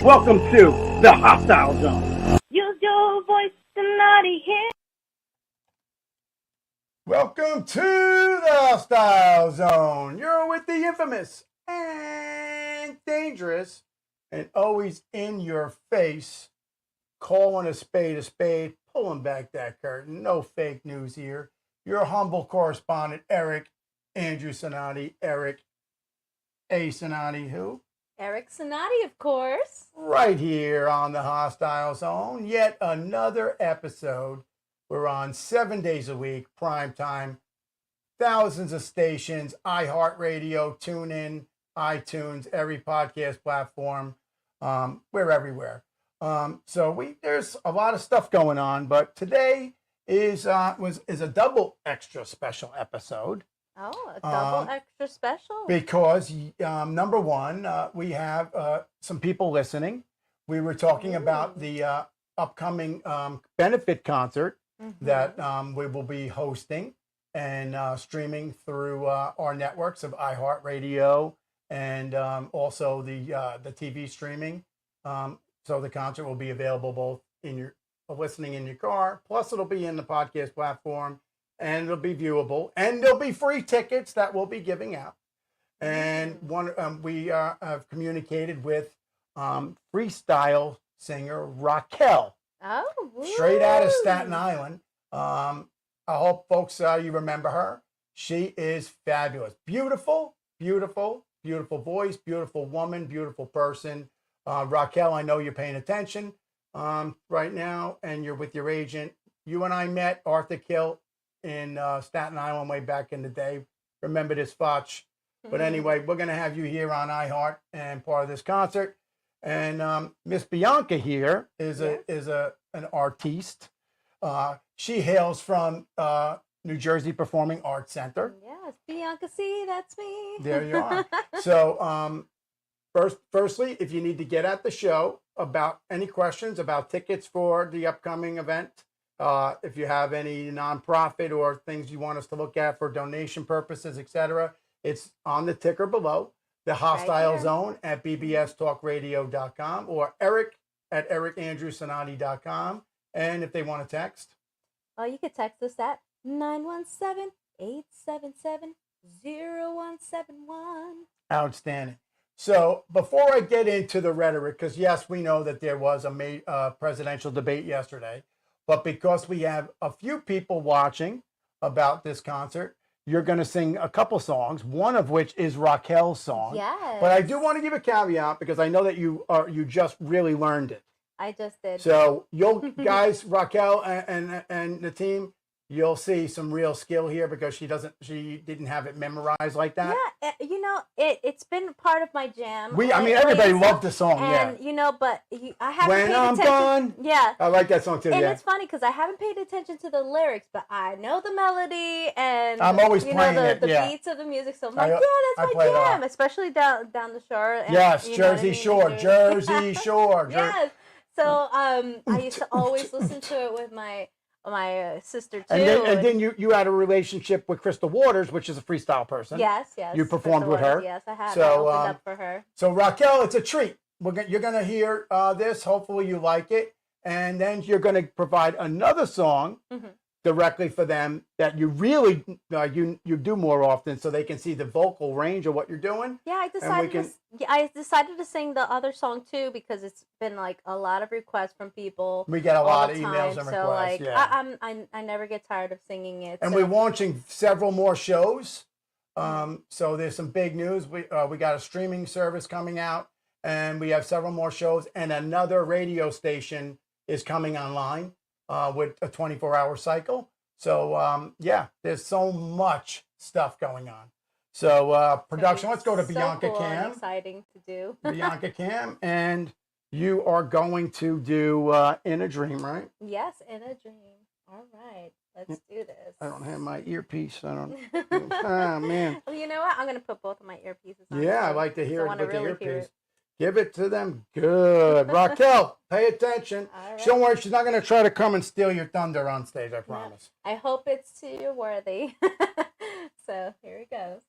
Welcome to the Hostile Zone. Use your voice tonight here. Welcome to the Hostile Zone. You're with the infamous and dangerous and always in your face, calling a spade, pulling back that curtain. No fake news here. Your humble correspondent, Eric Andrew Cinotti. Eric A. Cinotti, who? Eric Cinotti, of course. Right here on the Hostile Zone. Yet another episode. We're on 7 days a week, prime time. Thousands of stations, iHeartRadio, TuneIn, iTunes, every podcast platform. We're everywhere. So there's a lot of stuff going on, but today is a double extra special episode. Oh, a double extra special. Because number one, we have some people listening. We were talking about the upcoming benefit concert that we will be hosting and streaming through our networks of iHeartRadio and also the TV streaming. So the concert will be available both in your listening in your car, plus it'll be in the podcast platform, and it'll be viewable, and there'll be free tickets that we'll be giving out. And we have communicated with freestyle singer Raquel. Oh, woo. Straight out of Staten Island. I hope folks you remember her. She is fabulous. Beautiful voice, beautiful woman, beautiful person. Raquel, I know you're paying attention right now, and you're with your agent. You and I met Arthur Kill in Staten Island way back in the day. Remember this, Fotch. But anyway, we're going to have you here on iHeart and part of this concert. And Miss Bianca here is an artiste. She hails from New Jersey Performing Arts Center. Yes, Bianca Sea, that's me. There you are. So firstly, if you need to get at the show about any questions about tickets for the upcoming event, if you have any nonprofit or things you want us to look at for donation purposes, etc., it's on the ticker below. The Hostile Zone at bbstalkradio.com or Eric at ericandrewcinotti.com. And if they want to text? Oh, you could text us at 917-877-0171. Outstanding. So before I get into the rhetoric, because yes, we know that there was a presidential debate yesterday, but because we have a few people watching about this concert, you're going to sing a couple songs, one of which is Raquel's song. Yes. But I do want to give a caveat because I know that you just really learned it. I just did. So you'll guys, Raquel and the team, you'll see some real skill here because she didn't have it memorized like that. Yeah, it's been part of my jam. Everybody loved the song. And but I haven't When paid I'm attention. gone. Yeah, I like that song too. And yeah, it's funny because I haven't paid attention to the lyrics, but I know the melody and I'm always playing the yeah. beats of the music. So I'm like, that's my jam, especially down the shore. And, yes, Jersey Shore, Jersey Shore. Yes. So I used to always listen to it with my sister too. And then you had a relationship with Crystal Waters, which is a freestyle person. Yes. You performed Crystal with her. Waters, yes, I have. So, I opened up for her. So Raquel, it's a treat. You're going to hear this. Hopefully you like it. And then you're going to provide another song directly for them that you really you do more often, so they can see the vocal range of what you're doing. Yeah, I decided to sing the other song too because it's been like a lot of requests from people. We get a lot of emails and requests. So I never get tired of singing it. And we're launching several more shows. So there's some big news. We got a streaming service coming out, and we have several more shows, and another radio station is coming online with a 24-hour cycle. So there's so much stuff going on. So production, let's go to Bianca Cam. And exciting to do. Bianca Cam, and you are going to do In a Dream, right? Yes, In a Dream. All right, let's do this. I don't have my earpiece. Oh man. Well, you know what? I'm gonna put both of my earpieces on. Yeah, I like to hear it with the really earpiece. Give it to them. Good. Raquel, pay attention. Right. Don't worry, she's not going to try to come and steal your thunder on stage, I promise. I hope it's to your worthy. So here it goes.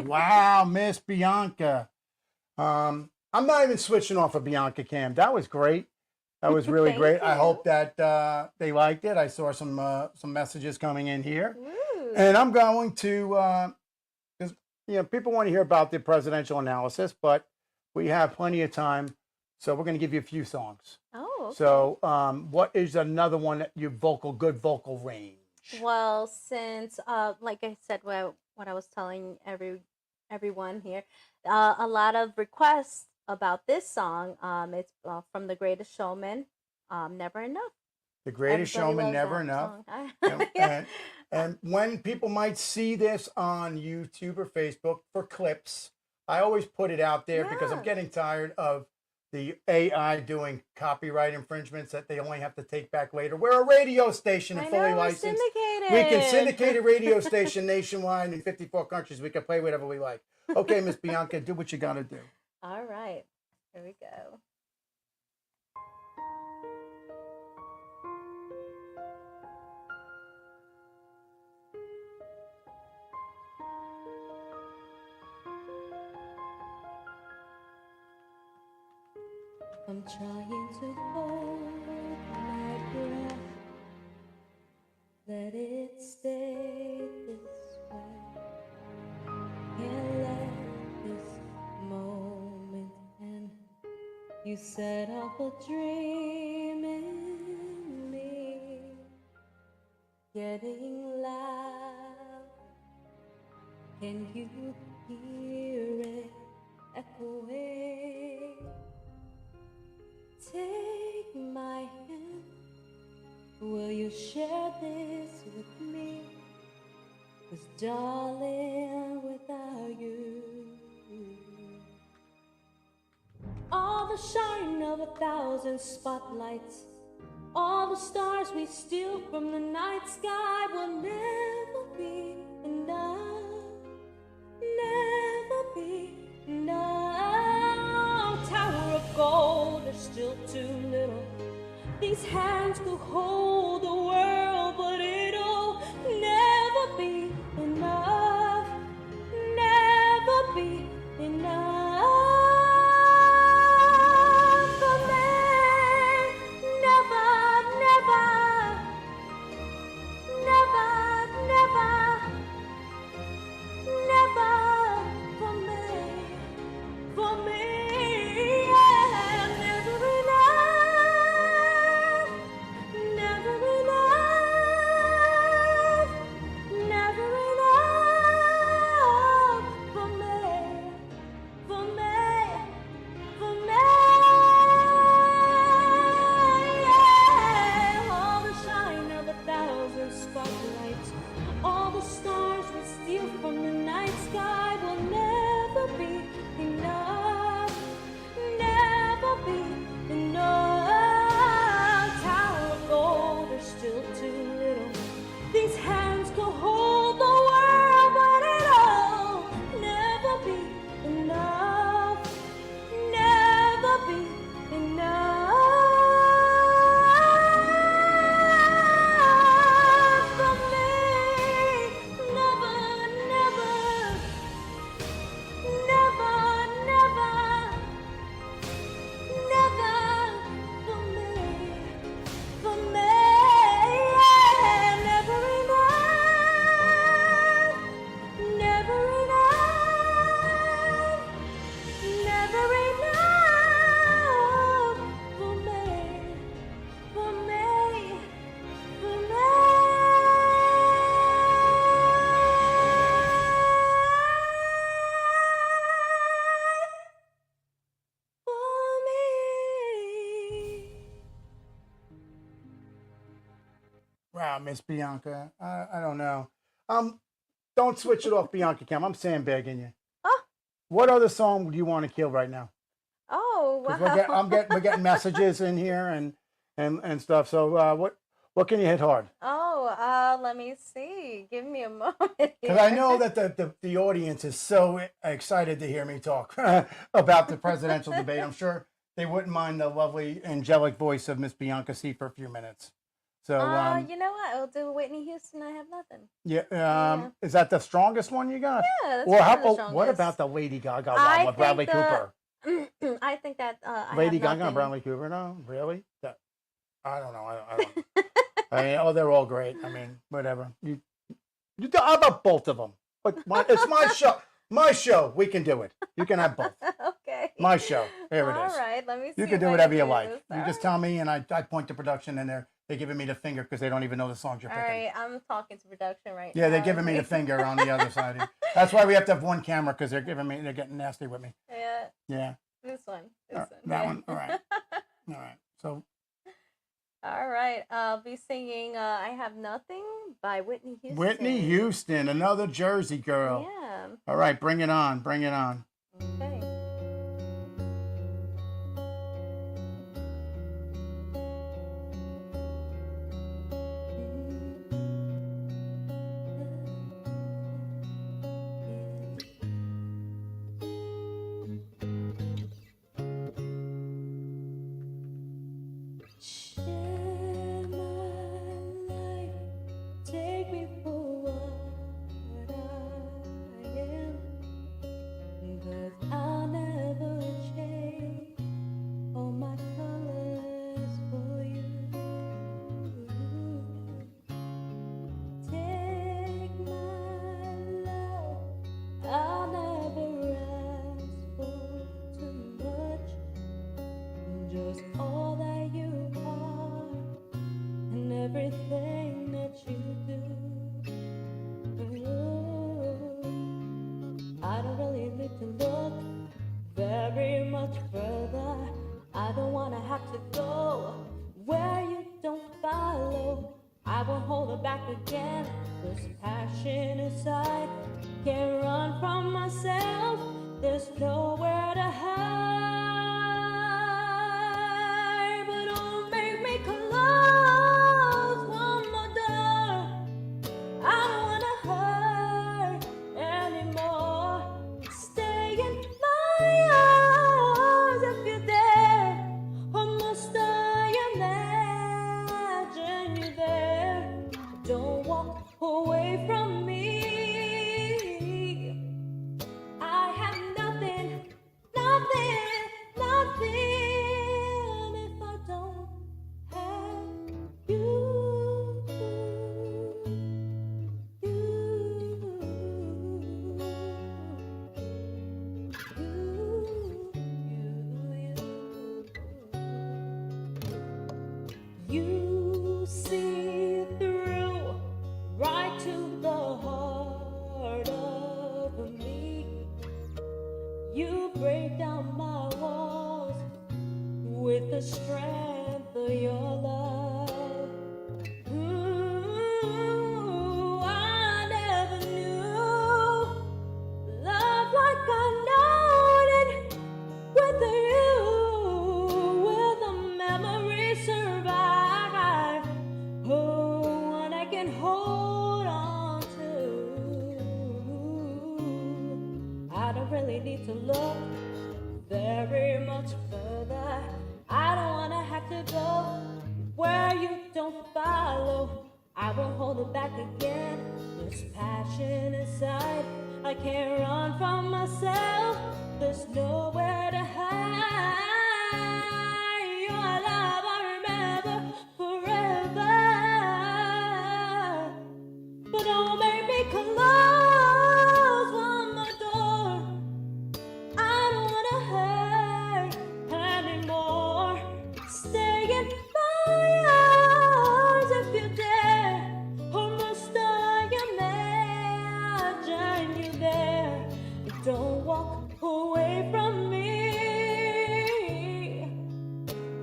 Wow, Miss Bianca. I'm not even switching off of Bianca Cam. That was great. That was really Thank great. I you. hope that they liked it. I saw some messages coming in here, Woo. and I'm going to because people want to hear about the presidential analysis, but we have plenty of time, so we're going to give you a few songs. Oh, okay. So, what is another one that you good vocal range? Well, since like I said, what I was telling everyone here, a lot of requests about this song. It's from The Greatest Showman, Never Enough. The Greatest Everybody Showman, loves Never that Enough. song. And, and when people might see this on YouTube or Facebook for clips, I always put it out there because I'm Yeah. getting tired of the AI doing copyright infringements that they only have to take back later. We're a radio station and I fully know, we're licensed. syndicated. We can syndicate a radio station nationwide in 54 countries. We can play whatever we like. Okay, Miss Bianca, do what you got to do. All right, here we go. I'm trying to hold my breath, let it stay this way. Can't let this moment end. You set off a dream in me, getting loud. Can you hear it echoing? Take my hand, will you share this with me? 'Cause darling, without you, all the shine of 1,000 spotlights, all the stars we steal from the night sky will never be enough, never be enough. Tower of gold is still too little. These hands could hold the world, but it'll never be enough, never be enough for me. Never, never, never, never, never for me, for me. Yeah, never enough, never enough, never enough for me, for me, for me. Yeah, all the shine of 1,000 spotlights, all the stars we steal from the night sky will never be enough, never be enough. Tower of gold is still too little. These hands can hold the world, but it'll never be enough, never be enough for me. Never, never, never, never, never for me, for me. Yeah, never enough, never enough, never enough for me, for me, for me. For me. Wow, Miss Bianca. I don't know. Don't switch it off, Bianca Cam. I'm sandbagging you. Oh, What other song do you want to kill right now? oh, 'Cause wow. we're getting messages in here and stuff. So what can you hit hard? Oh, let me see. Give me a moment Because I here. know that the audience is so excited to hear me talk about the presidential debate. I'm sure they wouldn't mind the lovely angelic voice of Miss Bianca Sea for a few minutes. So, you know what? I'll do Whitney Houston. I have nothing. yeah, is that the strongest one you got? Yeah, that's Or one of the what strongest. about the Lady Gaga I one with Bradley think Cooper? I think that I Lady have Gaga nothing. and Bradley Cooper? No, really? I don't know. I don't. I mean, they're all great. I mean, whatever. How about both of them? But it's my show. My show. We can do it. You can have both. Okay. My show. Here it is. All right. Let me see. You can if do I whatever you do like. this. You All just right. tell me, and I point to production, and they're giving me the finger because they don't even know the songs you're All picking. right. I'm talking to production right now. Yeah, they're giving me the finger on the other side. That's why we have to have one camera because they're getting nasty with me. Yeah. Yeah. This one. That one. All right. All right. So. All right. I'll be singing I Have Nothing by Whitney Houston. Whitney Houston, another Jersey girl. Yeah. All right, bring it on. Bring it on. Okay. Share my life, take me for what I am, 'cause I'll never change all my colors for you. Take my love, I'll never ask for too much, just all that you are and everything that you do. I don't really need to look very much further. I don't wanna have to go where you don't follow. I won't hold it back again. There's passion inside, can't run from myself. There's nowhere to hide, but don't make me close one more door. I don't wanna hurt anymore. Stay in my arms if you're there, or must I imagine you there? Don't walk away from me. I have nothing, nothing, nothing if I don't have you. You see through right to the heart of me. You break down my walls with the strength of your love. Ooh, I never knew love like I know it with you. Will the memory survive? Oh, one I can hold on to. I don't really need to look very much further. I don't wanna have to go where you don't follow. I won't hold it back again. There's passion inside, I can't run from myself. There's nowhere to hide. Your love I remember forever, but don't make me close one more door. I don't wanna hurt anymore. Stay in my arms if you dare, or must I imagine you there? Don't walk away from me.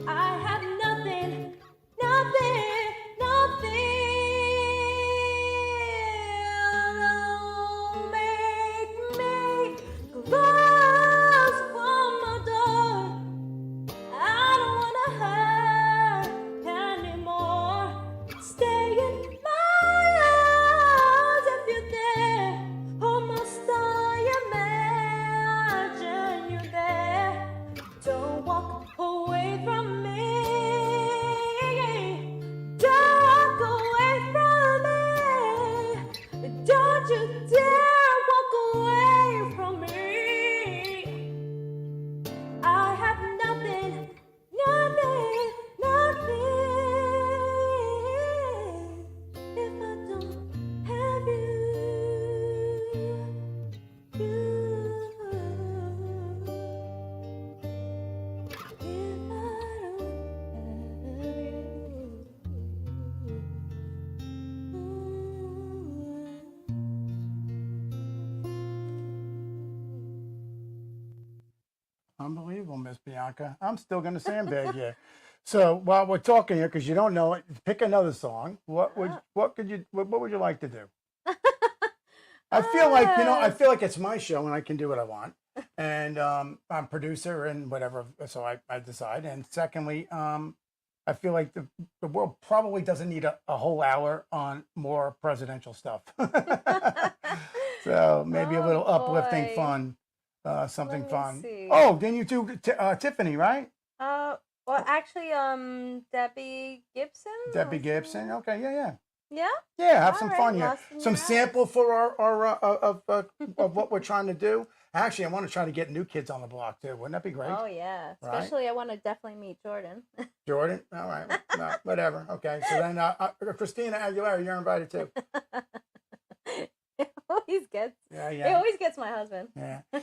I have nothing, nothing, nothing. Don't make me close one more door. I don't wanna hurt anymore. Stay in my arms if you're there, or must I imagine you there? Don't walk away from me. Unbelievable, Miss Bianca. I'm still going to sandbag you. So while we're talking here, because you don't know it, pick another song. What would you like to do? I feel like I feel like it's my show and I can do what I want, and I'm producer and whatever, so I decide. And secondly, I feel like the world probably doesn't need a whole hour on more presidential stuff. So maybe a little uplifting boy. fun, something Let me fun. see. Oh, then you do Tiffany, right? Well, actually, Debbie Gibson. Debbie Gibson. Okay, yeah. Yeah. Yeah, have All some right, fun here. Lost in Some Your Eyes. sample for our of what we're trying to do. Actually, I want to try to get new kids on the block too. Wouldn't that be great? Oh yeah, Right? especially I want to definitely meet Jordan. Jordan. All right. No, whatever. Okay. So then, Christina Aguilera, you're invited too. It always gets. Yeah. It always gets my husband. Yeah. All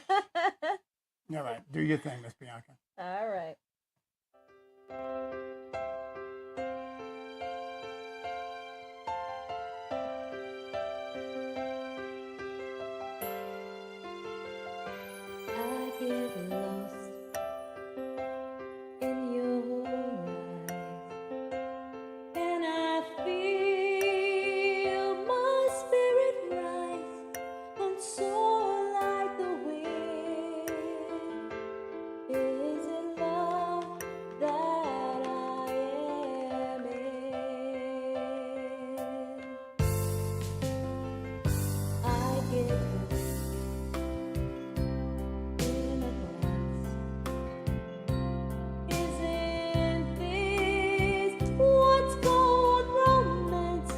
right. Do your thing, Miss Bianca. All right. I get lost in your eyes, and I feel my spirit rise and soar like the wind. Is it love that I am in? I get in a glance. Isn't this what's called romance?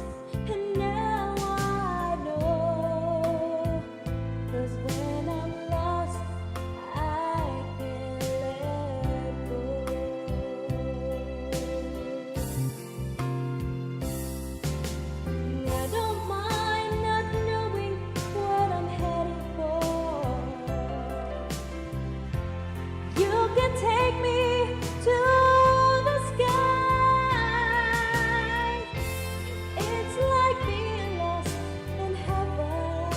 And now I know, 'cause when I'm lost, I can't let go. I don't mind not knowing what I'm headed for. You can take me to the sky. It's like being lost in heaven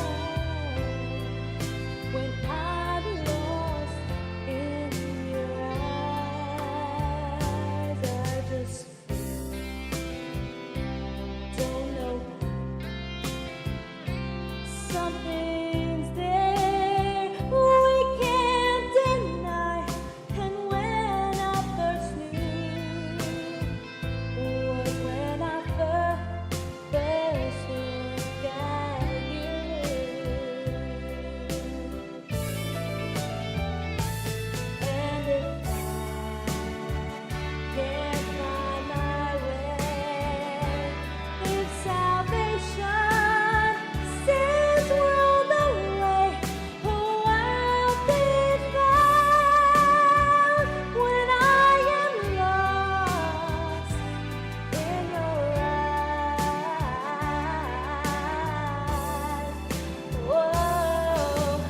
when I'm lost in your eyes. I just don't know. Something's there we can't deny. And when I first knew was when I first looked at you. And if I can't find my way, if salvation sends world away, oh, I'll be found when I am lost in your eyes. Whoa,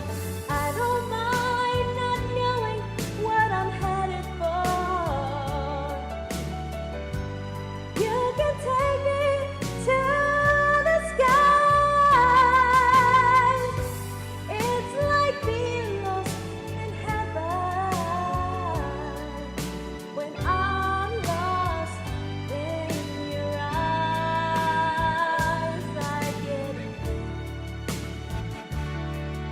I don't mind not knowing what I'm headed for. You can take me to the sky. It's like being lost in heaven when I'm lost in your eyes. I get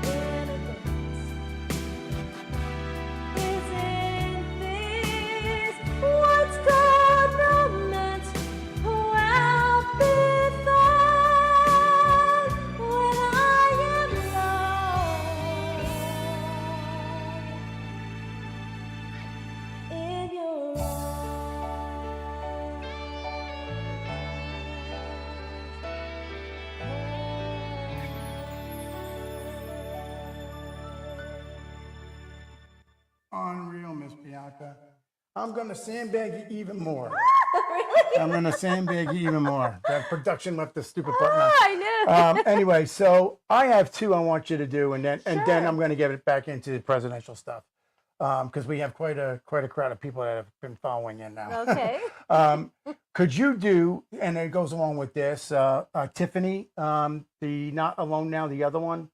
in a dance. Isn't this what's called romance? Oh, I'll be found when I am lost in your Unreal, Miss Bianca. I'm going to sandbag you even more. Really? I'm going to sandbag you even more. That production left the stupid button on. I knew. Anyway, so I have two I want you to do, and then Sure. I'm going to get it back into the presidential stuff because we have quite a crowd of people that have been following in now. Okay. Could you do, and it goes along with this, Tiffany, the Not Alone Now, the other one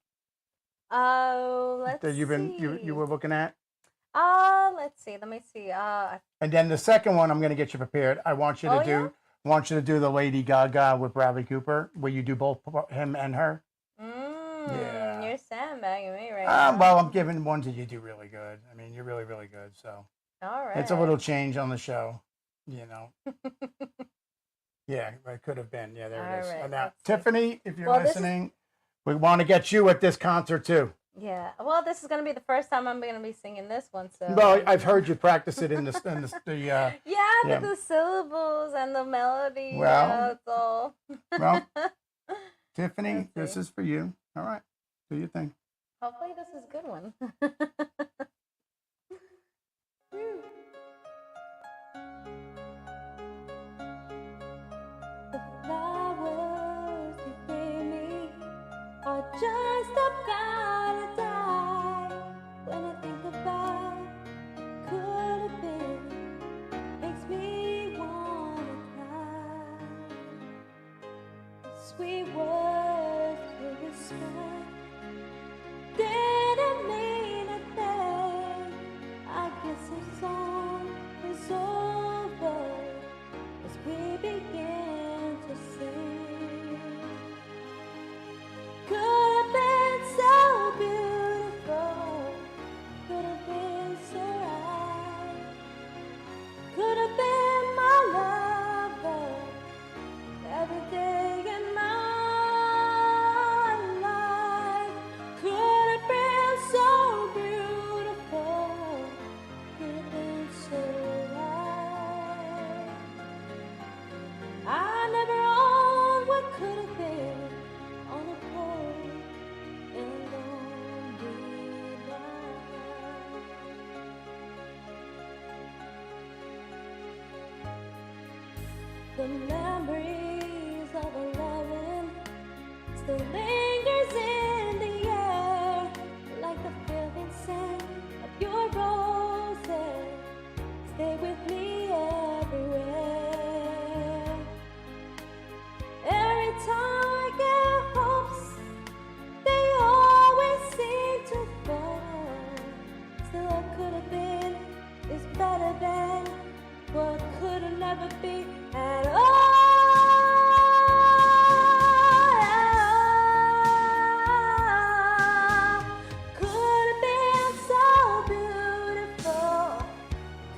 Oh, let's that you've been see. you were looking at? Let's see. Let me see. And then the second one, I'm going to get you prepared. I want you to do. I want you to do the Lady Gaga with Bradley Cooper, where you do both him and her. Yeah. You're sandbagging me right now. Well, I'm giving ones that you do really good. I mean, you're really, really good. So All right. it's a little change on the show, Yeah, it could have been. Yeah, there it is. All right, And now, let's see. Tiffany, if you're listening, we want to get you at this concert too. Yeah. Well, this is going to be the first time I'm going to be singing this one. So. Well, I've heard you practice it in the Yeah, yeah. the syllables and the melody. Well, it's all. well, Tiffany, this is for you. All right, do your thing. Hopefully, this is a good one. The flowers you gave me are just about to die. When I think about could have been, makes me wanna cry. The sweet words you whisper didn't mean a thing. I guess the song is over as we begin to sing. Could have been so beautiful, could have been so right, could have been my lover every day in my life. Could have been so beautiful, could have been so right. I never owned what could have been on a cold and lonely night. The memories of a loving still lingers in the air, like the feeling scent of your roses. Stay with me everywhere. Every time I get hopes, they always seem to fall. Still, I could have been is better than what could have never be at all. Could have been so beautiful,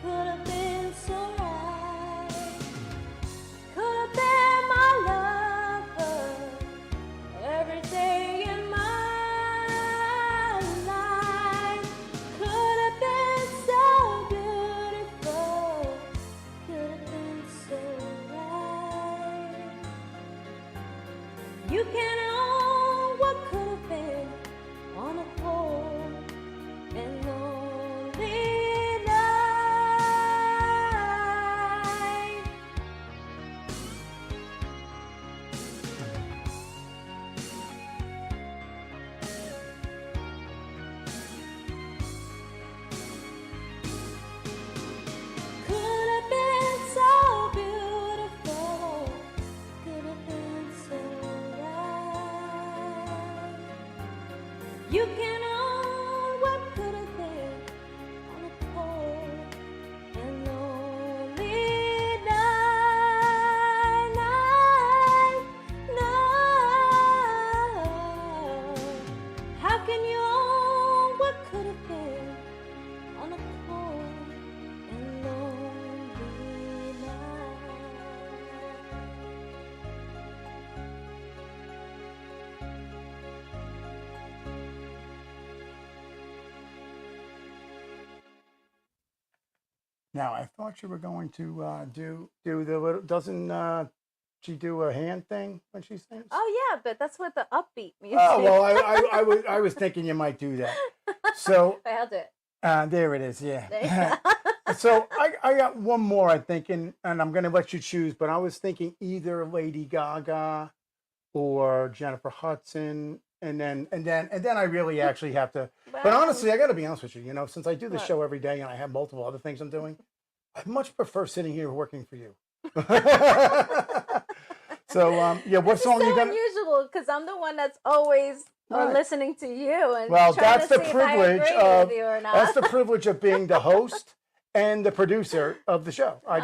could have been so right, could have been my lover every day in my life. Could have been so beautiful, could have been so right. You can own what could have been on a cold and lonely night. Could have been so beautiful, could have been so right. You can own what could have been on a cold and lonely night, night. How can you own what could have been on a cold and lonely night? Now, I thought you were going to do the little. Doesn't she do a hand thing when she sings? Oh yeah, but that's with the upbeat music. Oh well, I was thinking you might do that. So Wait, I'll do it. there it is. There Yeah. you go. So I got one more. I think, and I'm going to let you choose. But I was thinking either Lady Gaga or Jennifer Hudson, and then I really actually have to. But honestly, I got to be honest with you. Since I do the What? show every day and I have multiple other things I'm doing, I much prefer sitting here working for you. So yeah, what It's song so are you gonna? unusual because I'm the one that's always or Right. listening to you and Well, trying that's to the see if I privilege agree of with you or not. that's the privilege of being the host and the producer of the show. I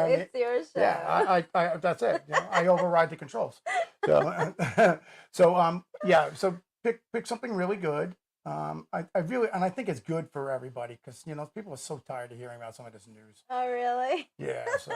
mean, It's your show. yeah, I that's it. You know, I override the controls. So, yeah. So pick something really good. I really, and I think it's good for everybody because you know people are so tired of hearing about some of this news. Oh, really? Yeah. So,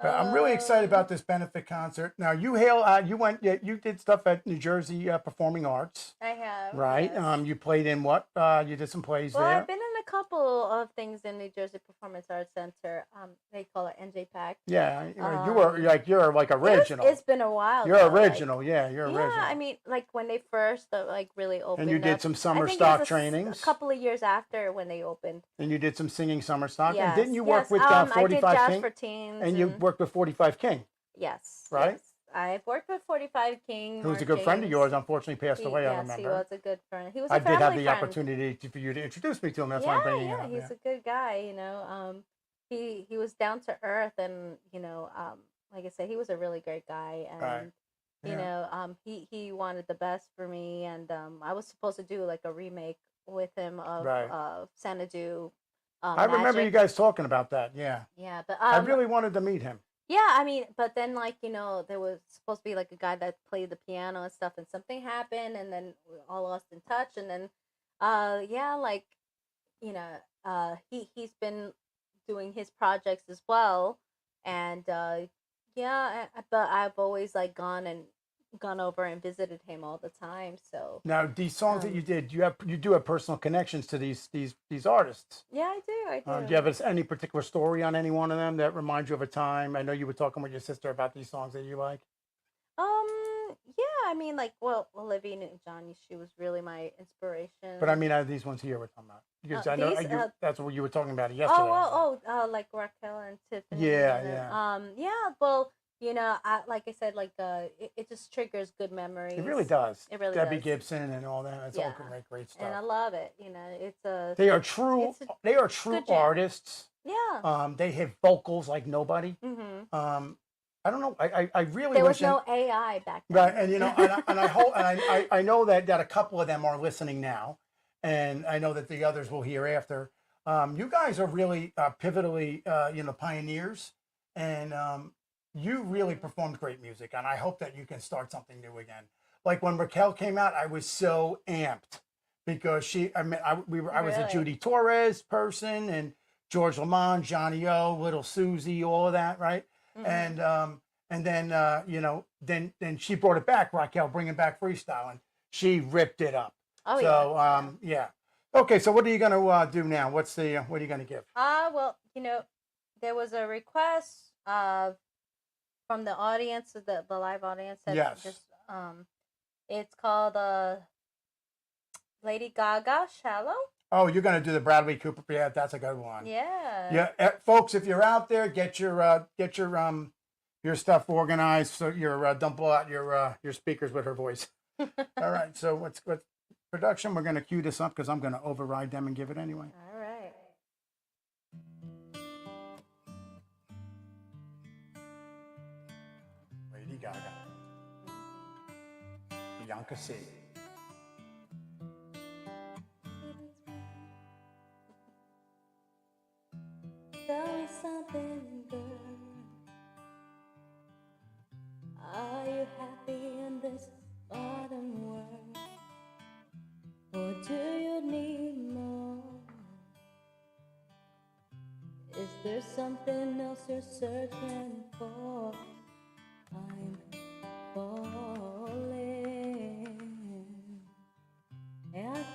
but I'm really excited about this benefit concert. Now, you you did stuff at New Jersey Performing Arts, I have. right? Yes. You played in what? You did some plays Well, there. I've been in a couple of things in New Jersey Performance Arts Center. They call it NJ Pack. Yeah, you're like original. It's been a while. You're though, original, like, yeah, you're original. Yeah, I mean, like when they first like really opened. And you did up, some summer I think stock it was trainings. A couple of years after when they opened. And you did some singing summer stock. Yes, And didn't you work yes. with I 45 did Jazz King? for Teens. And you worked with 45 King. Yes. Right? Yes. I've worked with 45 King. Who was a good friend of yours, unfortunately passed away, I Yes, remember. he was a good friend. He was a I did family have the friend. opportunity for you to introduce me to him. That's why I'm bringing it up. He's a good guy, you know. He was down to earth and, you know, like I said, he was a really great guy and Right. you know, he wanted the best for me and I was supposed to do like a remake with him of Right. Xanadu. I remember you guys talking about that, yeah. Yeah, but I really wanted to meet him. yeah, I mean, but then like, you know, there was supposed to be like a guy that played the piano and stuff and something happened and then we all lost in touch and then yeah, like, you know, he's been doing his projects as well and yeah, but I've always like gone over and visited him all the time. So Now, these songs that you did, you do have personal connections to these artists. yeah, I do. Do you have any particular story on any one of them that reminds you of a time? I know you were talking with your sister about these songs that you like. Yeah, I mean, like, well, Olivia Newton-John, she was really my inspiration. But I mean, these ones here we're talking about. Because I know that's what you were talking about yesterday. Like Raquel and Tiffany. Yeah, and, yeah. Well, you know, like I said, like it just triggers good memories. It really does. It really Debbie does. Gibson and all that. It's all great stuff. And I love it. You know, it's a. They are true. They are true artists. Yeah. They have vocals like nobody. Mm-hmm. I don't know. I really there wish was no AI back then. Right, and you know, and I hope, and I know that a couple of them are listening now, and I know that the others will hear after. You guys are really pivotally, you know, pioneers, and you really performed great music, and I hope that you can start something new again. Like when Raquel came out, I was so amped because I was a Judy Torres person, and George Lamont, Johnny O, Little Susie, all of that, right? Mm-hmm. And then you know, then she brought it back, Raquel, bringing back freestyle, and she ripped it up. Oh so, yeah. Okay, so what are you gonna do now? What are you gonna give? Well, you know, there was a request from the audience, the live audience. That Yes. Just it's called Lady Gaga, "Shallow." Oh, you're gonna do the Bradley Cooper? Yeah, that's a good one. Yeah. Yeah, folks, if you're out there, get your stuff organized so don't blow out your speakers with her voice. All right, so what's production? We're gonna cue this up because I'm gonna override them and give it anyway. All right. Lady Gaga, Bianca Sea. Tell me something, girl. Are you happy in this modern world? Or do you need more? Is there something else you're searching for? I'm falling. At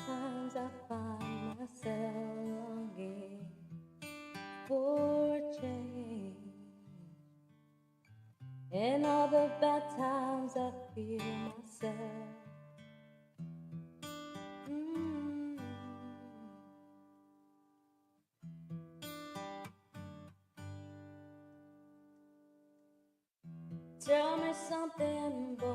times I find myself longing for change. In all the bad times I feel myself. Tell me something, boy.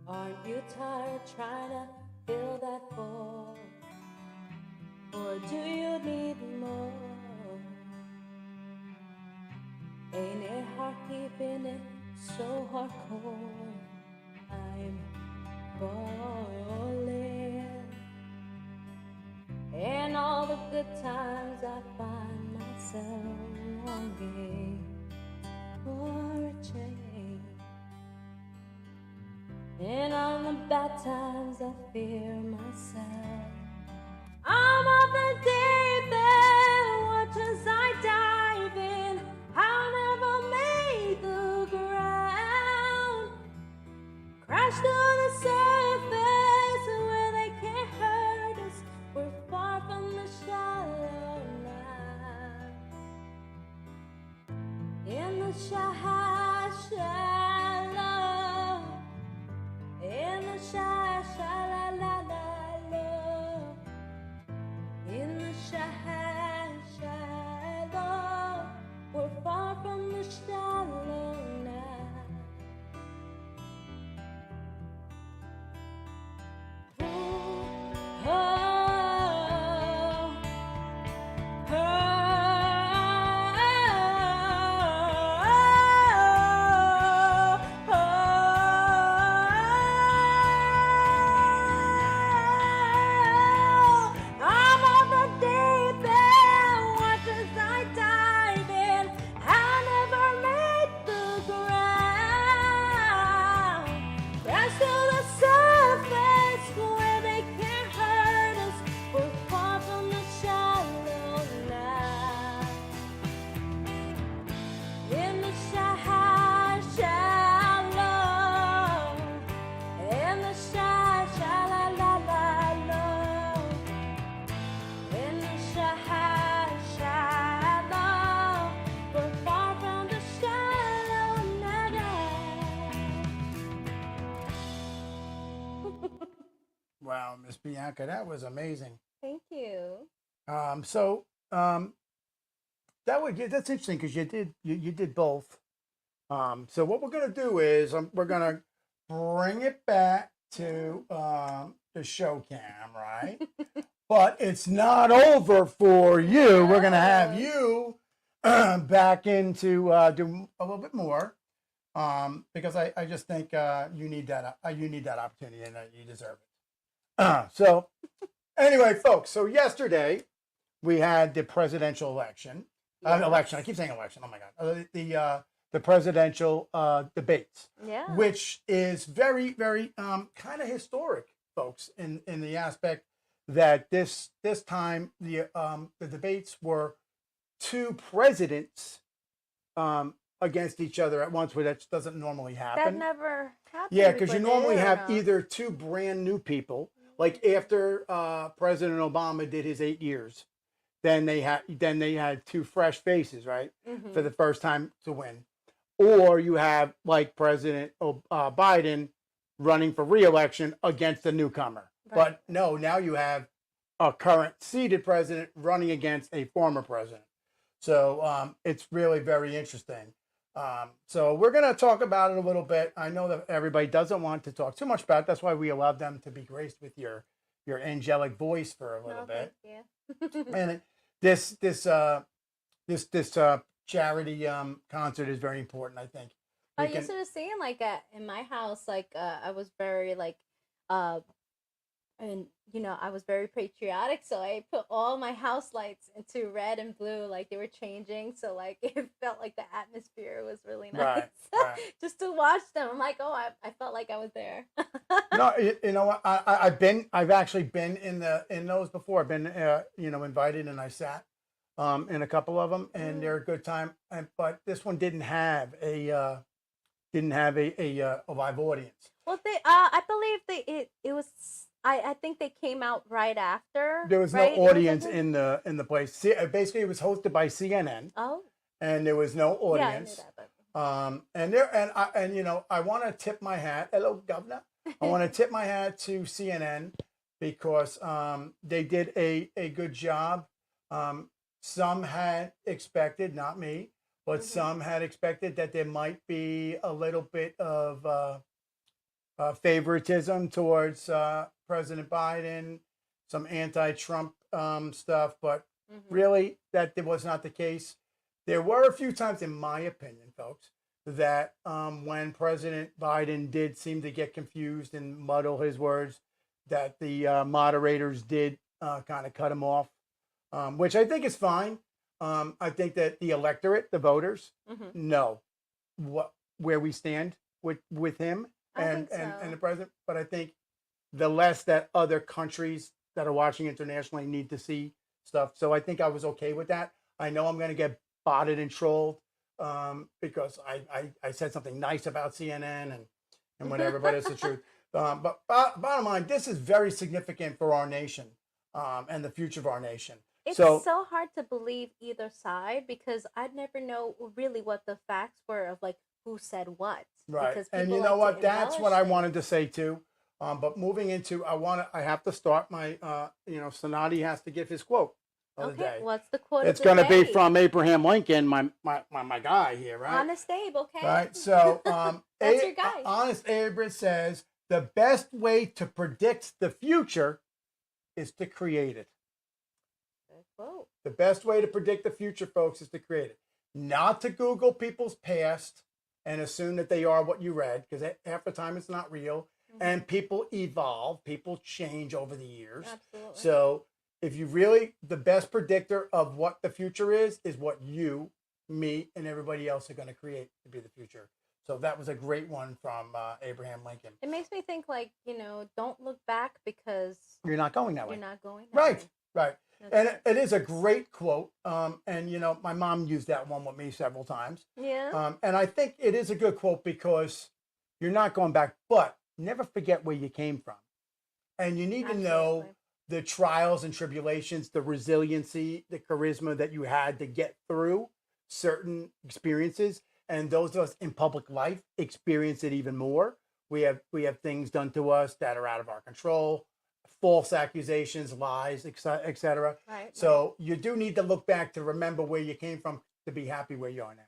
Aren't you tired trying to fill that void? Or do you need more? Ain't it hard keeping it so hardcore. I'm falling. And all the good times I find myself longing for a change. And on the bad times I fear myself. I'm off the deep end, watch as I dive in. I'll never make the ground. Crash to the surface where they can't hurt us. We're far from the shallow now. In the shallow, in the shallow, in the shallow, we're far from the shallow now. Ooh, oh, oh, oh, oh. I'm on the deep end, watch as I dive in. I'll never make the ground. Crash to the surface where they can't hurt us. We're far from the shallow now. In the shallow, in the shallow, in the shallow, we're far from the shallow now. Wow, Miss Bianca, that was amazing. Thank you. That's interesting because you did both. So what we're gonna do is we're gonna bring it back to the show cam, right? But it's not over for you. We're gonna have you back into do a little bit more because I just think you need that opportunity and you deserve it. So anyway, folks. So yesterday we had the presidential election. Election. I keep saying election. Oh my God. The presidential debates, Yeah. which is very, very kind of historic, folks, in the aspect that this time the debates were two presidents against each other at once, where that doesn't normally happen. That never happened. Yeah, because you before, normally did it, or have no? either two brand new people, like after President Obama did his 8 years, then they had two fresh faces, right, for the first time to win, or you have like President Biden running for re-election against a newcomer. Right. But no, now you have a current seated president running against a former president. So it's really very interesting. So we're going to talk about it a little bit. I know that everybody doesn't want to talk too much about it. That's why we allowed them to be graced with your angelic voice for a little bit. Thank you. And this charity concert is very important, I think. I used to saying like in my house, like I was very like, and I was very patriotic, so I put all my house lights into red and blue, like they were changing, so like it felt like the atmosphere was really nice. Right. Just to watch them, I'm like, oh, I felt like I was there. No, you know what? I've actually been in those before. I've been invited, and I sat in a couple of them, and they're a good time. But this one didn't have a live audience. Well, I believe it was. I think they came out right after. There was no audience in the place. Basically, it was hosted by CNN. Oh. And there was no audience. Yeah, I knew that, but... I want to tip my hat. Hello, Governor. I want to tip my hat to CNN because they did a good job. Some had expected, not me, but some had expected that there might be a little bit of favoritism towards President Biden, some anti-Trump stuff, but really that was not the case. There were a few times, in my opinion, folks, that when President Biden did seem to get confused and muddle his words, that the moderators did kind of cut him off, which I think is fine. I think that the electorate, the voters, know where we stand with him and the president. But I think the less that other countries that are watching internationally need to see stuff. So I think I was okay with that. I know I'm going to get botted and trolled because I said something nice about CNN and whatever, but it's the truth. But bottom line, this is very significant for our nation and the future of our nation. It's so hard to believe either side because I'd never know really what the facts were of like who said what. Right. Because And you know what? That's what I wanted to say too. But moving into, I have to start my, Cinotti has to give his quote of the day. What's the quote? It's going to be from Abraham Lincoln, my guy here, right? Honest Abe, okay. Right. So, that's your guy. Honest Abe says the best way to predict the future is to create it. Whoa. The best way to predict the future, folks, is to create it. Not to Google people's past and assume that they are what you read, because half the time it's not real. And people evolve, people change over the years. Absolutely. So if you really, the best predictor of what the future is what you, me, and everybody else are going to create to be the future. So that was a great one from Abraham Lincoln. It makes me think like, don't look back because you're not going that way. You're not going that way. Right. And it is a great quote. And, my mom used that one with me several times. Yeah. And I think it is a good quote because you're not going back, but never forget where you came from. And you need to know the trials and tribulations, the resiliency, the charisma that you had to get through certain experiences. And those of us in public life experience it even more. We have things done to us that are out of our control, false accusations, lies, etc. Right. So you do need to look back to remember where you came from to be happy where you are now.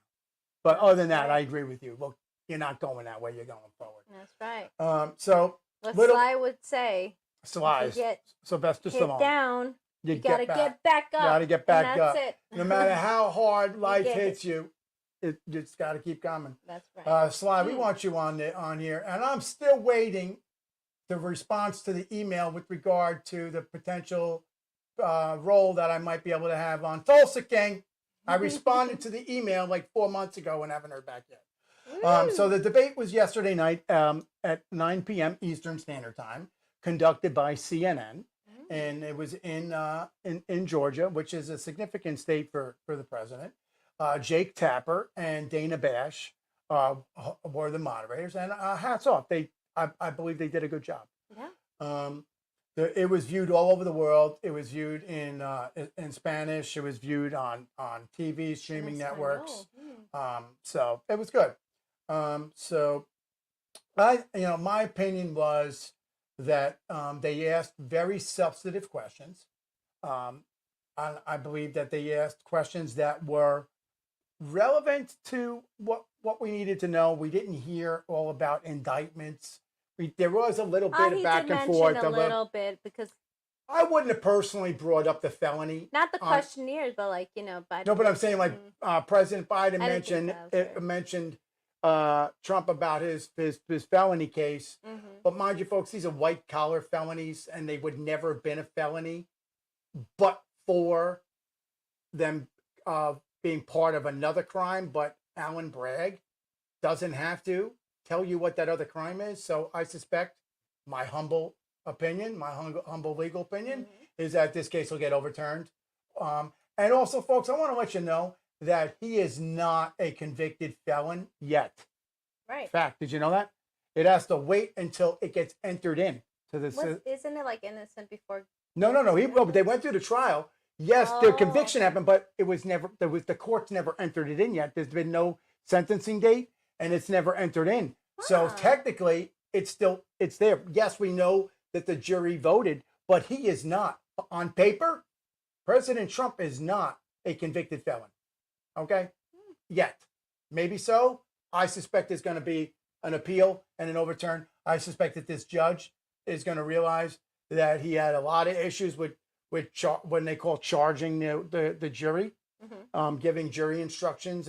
But other than that, I agree with you. Look, you're not going that way. You're going forward. That's right. So what Sly would say. Sly. Sylvester Stallone. Down. You gotta get back up. Gotta get back up. That's it. No matter how hard life hits you, you just gotta keep coming. That's right. Sly, we want you on here, and I'm still waiting the response to the email with regard to the potential role that I might be able to have on Tulsa King. I responded to the email like 4 months ago and haven't heard back yet. So the debate was yesterday night at 9 p.m. Eastern Standard Time, conducted by CNN, and it was in Georgia, which is a significant state for the president. Jake Tapper and Dana Bash were the moderators, and hats off. I believe they did a good job. Yeah. It was viewed all over the world. It was viewed in Spanish. It was viewed on TV, streaming networks. So it was good. So my opinion was that they asked very substantive questions. I believe that they asked questions that were relevant to what we needed to know. We didn't hear all about indictments. There was a little bit of back and forth. A little bit because I wouldn't have personally brought up the felony. Not the questionnaires, but Biden. No, but I'm saying President Biden mentioned Trump about his felony case. But mind you, folks, these are white collar felonies, and they would never have been a felony, but for them being part of another crime. But Alan Bragg doesn't have to tell you what that other crime is. So I suspect, my humble opinion, my humble legal opinion, is that this case will get overturned. And also, folks, I want to let you know that he is not a convicted felon yet. Right. Fact. Did you know that? It has to wait until it gets entered in to the. Isn't it like innocent before? No. They went through the trial. Yes, the conviction happened, but it was never. The courts never entered it in yet. There's been no sentencing date, and it's never entered in. So technically, it's there. Yes, we know that the jury voted, but he is not. On paper, President Trump is not a convicted felon. Okay? Yet. Maybe so. I suspect there's going to be an appeal and an overturn. I suspect that this judge is going to realize that he had a lot of issues with when they call charging the jury, giving jury instructions.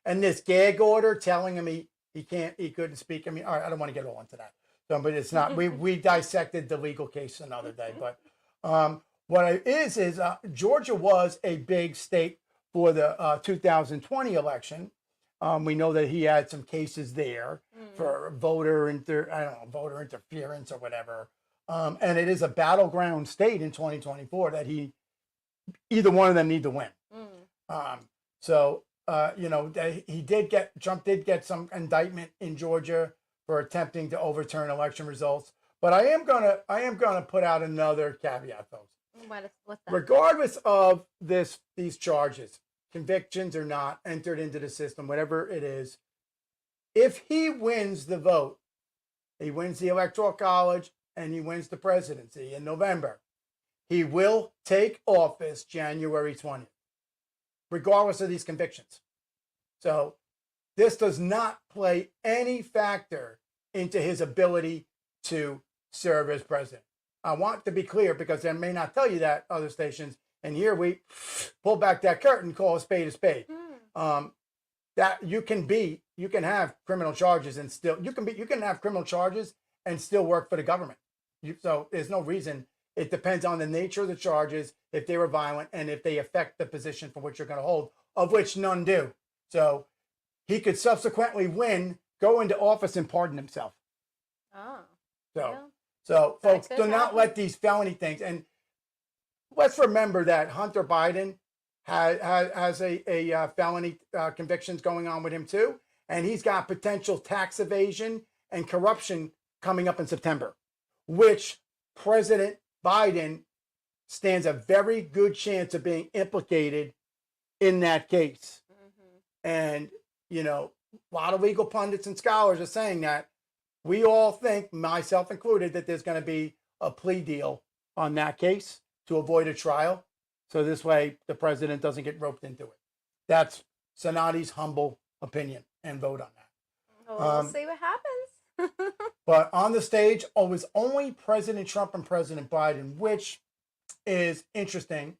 and this gag order telling him he couldn't speak. I mean, all right, I don't want to get all into that. So, but it's not. We dissected the legal case another day. But what it is Georgia was a big state for the 2020 election. We know that he had some cases there for voter interference or whatever. And it is a battleground state in 2024 that either one of them need to win. Trump did get some indictment in Georgia for attempting to overturn election results. But I am gonna put out another caveat, folks. What's that? Regardless of these charges, convictions or not, entered into the system, whatever it is, if he wins the vote, he wins the Electoral College and he wins the presidency in November, he will take office January 20th, regardless of these convictions. So this does not play any factor into his ability to serve as president. I want to be clear because they may not tell you that, other stations. And here we pull back that curtain, call a spade a spade. That you can have criminal charges and still you can have criminal charges and still work for the government. So there's no reason. It depends on the nature of the charges, if they were violent, and if they affect the position for which you're going to hold, of which none do. So he could subsequently go into office and pardon himself. Oh. So folks, do not let these felony things. And let's remember that Hunter Biden has a felony convictions going on with him too, and he's got potential tax evasion and corruption coming up in September, which President Biden stands a very good chance of being implicated in that case. And a lot of legal pundits and scholars are saying that. We all think, myself included, that there's going to be a plea deal on that case to avoid a trial. So this way the president doesn't get roped into it. That's Cinotti's humble opinion and vote on that. We'll see what happens. But on the stage, it was only President Trump and President Biden, which is interesting,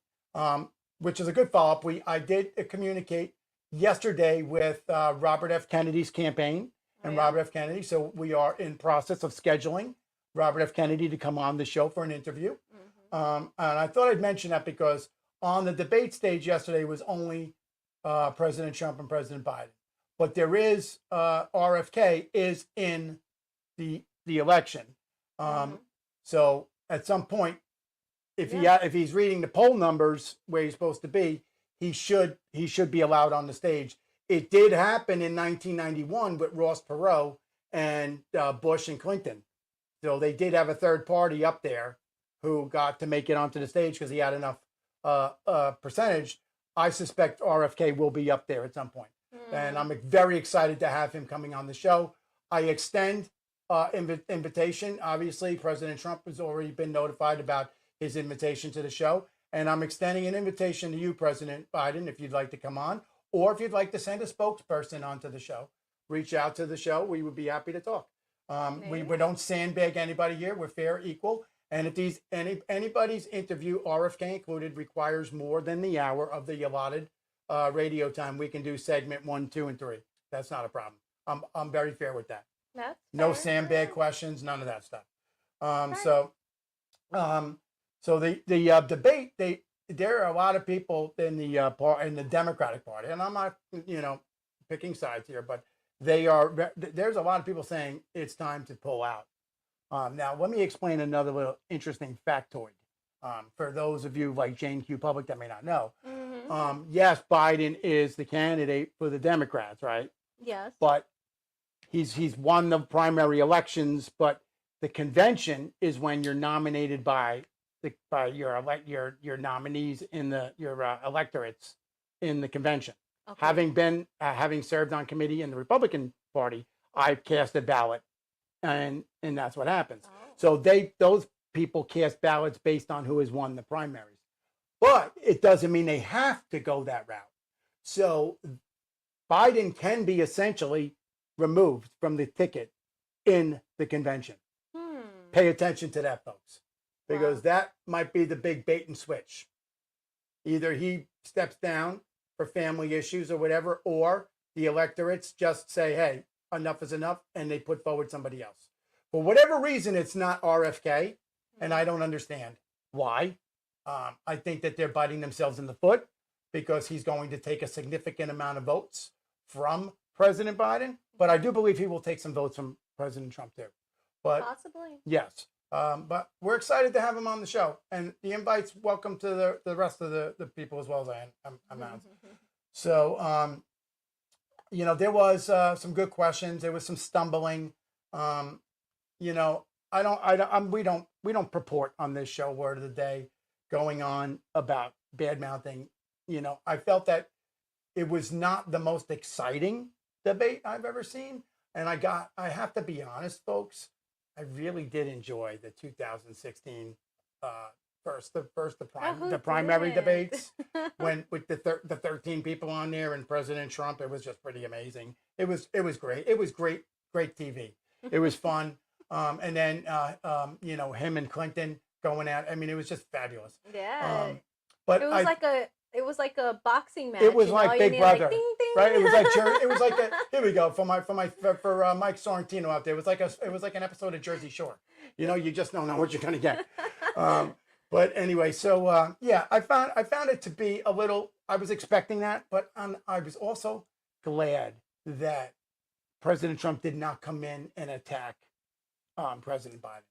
which is a good follow-up. I did communicate yesterday with Robert F. Kennedy's campaign. And Robert F. Kennedy. So we are in process of scheduling Robert F. Kennedy to come on the show for an interview. And I thought I'd mention that because on the debate stage yesterday was only President Trump and President Biden. But there is RFK is in the election. So at some point, if he's reading the poll numbers where he's supposed to be, he should be allowed on the stage. It did happen in 1991 with Ross Perot and Bush and Clinton. So they did have a third party up there who got to make it onto the stage because he had enough percentage. I suspect RFK will be up there at some point. And I'm very excited to have him coming on the show. I extend invitation. Obviously, President Trump has already been notified about his invitation to the show. And I'm extending an invitation to you, President Biden, if you'd like to come on. Or if you'd like to send a spokesperson onto the show, reach out to the show. We would be happy to talk. We don't sandbag anybody here. We're fair, equal. And if anybody's interview, RFK included, requires more than the hour of the allotted radio time, we can do segment 1, 2, and 3. That's not a problem. I'm very fair with that. That's no fair. sandbag questions, none of that stuff. So the debate, there are a lot of people in the Democratic Party, and I'm not, picking sides here, but there's a lot of people saying it's time to pull out. Now, let me explain another little interesting factoid for those of you like Jane Q. Public that may not know. Yes, Biden is the candidate for the Democrats, right? Yes. But he's won the primary elections, but the convention is when you're nominated by your nominees in your electorates in the convention. Okay. Having served on committee in the Republican Party, I cast a ballot, and that's what happens. So those people cast ballots based on who has won the primaries, but it doesn't mean they have to go that route. So Biden can be essentially removed from the ticket in the convention. Pay attention to that, folks. Because that might be the big bait and switch. Either he steps down for family issues or whatever, or the electorates just say, hey, enough is enough, and they put forward somebody else. For whatever reason, it's not RFK, and I don't understand why. I think that they're biting themselves in the foot because he's going to take a significant amount of votes from President Biden, but I do believe he will take some votes from President Trump too. But Possibly. yes, but we're excited to have him on the show, and the invite's welcome to the rest of the people as well as I am. So, you know, there was some good questions. There was some stumbling. You know, we don't purport on this show word of the day going on about bad mouthing. You know, I felt that it was not the most exciting debate I've ever seen, and I have to be honest, folks. I really did enjoy the 2016 the primary debates when with the 13 people on there and President Trump. It was just pretty amazing. It was great. It was great TV. It was fun. And then you know, him and Clinton going at. I mean, it was just fabulous. Yeah. But it was like a boxing match. It was like Big Brother, like, ding, ding. right? It was like here we go for Mike Sorrentino out there. It was like an episode of Jersey Shore. You know, you just don't know what you're gonna get. But anyway, so yeah, I found it to be a little. I was expecting that, but I was also glad that President Trump did not come in and attack President Biden.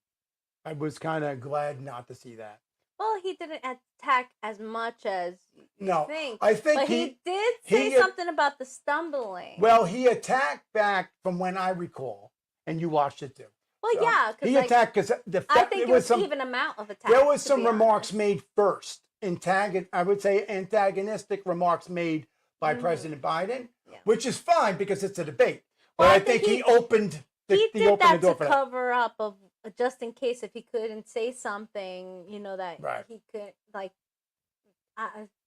I was kind of glad not to see that. Well, he didn't attack as much as you think. I think but he did say something about the stumbling. Well, he attacked back from when I recall, and you watched it too. Well, so yeah, he attacked because I think it was some even amount of attack. There was some remarks made first. I would say antagonistic remarks made by President Biden, which is fine because it's a debate. But I think he opened he did that to cover up of just in case if he couldn't say something, you know, that he could like.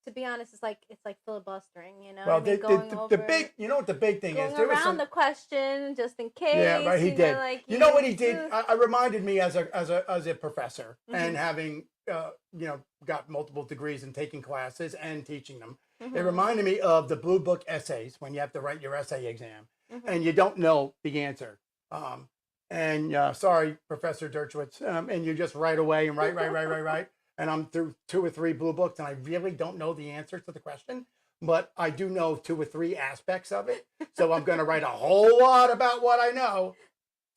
To be honest, it's like filibustering, you know. Well, the big, you know what the big thing is? There around the question just in case. Yeah, right. He did. Know, like, you know what he did? I reminded me as a professor and having you know, got multiple degrees and taking classes and teaching them. It reminded me of the Blue Book essays when you have to write your essay exam and you don't know the answer. And sorry, Professor Dershowitz, and you just write away and write. And I'm through 2 or 3 blue books, and I really don't know the answer to the question, but I do know 2 or 3 aspects of it. So I'm going to write a whole lot about what I know.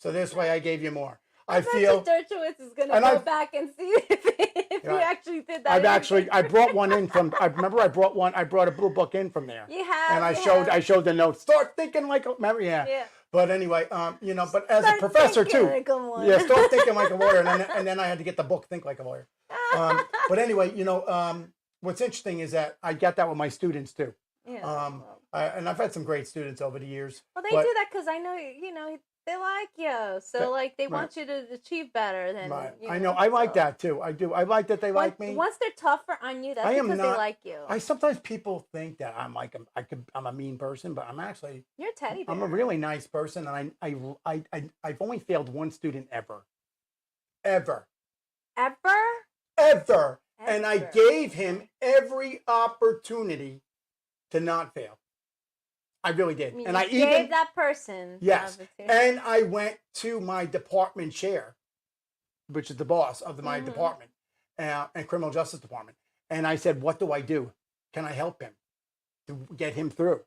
So this way I gave you more. I feel Dershowitz is going to go back and see if you actually did that. I brought one in from, I brought a blue book in from there. You have. And I showed the notes. Start thinking like, yeah. But anyway, you know, but as a professor too. Like start thinking like a lawyer. And then I had to get the book, Think Like a Lawyer. But anyway, you know, what's interesting is that I get that with my students too. Yeah. And I've had some great students over the years. Well, they do that because I know, you know, they like you. So, like, they want you to achieve better than you. I know. I like that too. I do. I like that they like me. Once they're tougher on you, that's because they like you. Sometimes people think that I'm like I'm a mean person, but I'm actually you're a teddy bear. I'm a really nice person, and I've only failed one student ever. And I gave him every opportunity to not fail. I really did. And I gave that person. Yes. And I went to my department chair, which is the boss of my department and criminal justice department. And I said, what do I do? Can I help him to get him through?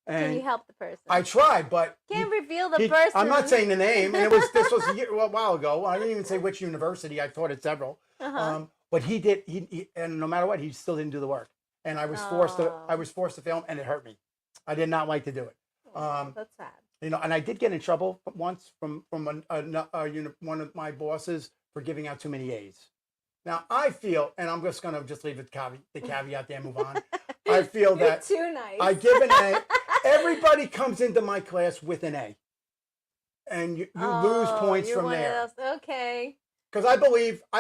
And can you help the person? I tried, but can't reveal the person. I'm not saying the name. And this was a while ago. I didn't even say which university. I taught at several. But he did. He and no matter what, he still didn't do the work. And I was forced to film, and it hurt me. I did not like to do it. That's sad. You know, and I did get in trouble once from one of my bosses for giving out too many A's. Now I feel, and I'm just gonna leave the caveat there and move on. I feel that too nice. I give an A. Everybody comes into my class with an A, and you lose points from there. Okay. Because I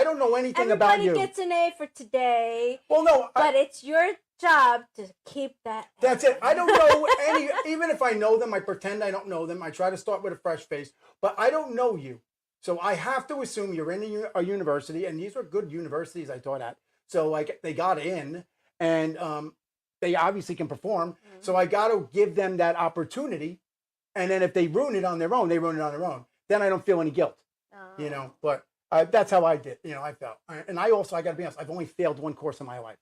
don't know anything about you. Everybody gets an A for today. Well, no, but it's your job to keep that. That's it. I don't know any. Even if I know them, I pretend I don't know them. I try to start with a fresh face, but I don't know you, so I have to assume you're in a university, and these were good universities I taught at. So like they got in, and they obviously can perform. So I got to give them that opportunity. And then if they ruin it on their own, they ruin it on their own. Then I don't feel any guilt, you know. But that's how I did, you know. I felt, and I got to be honest. I've only failed one course in my life.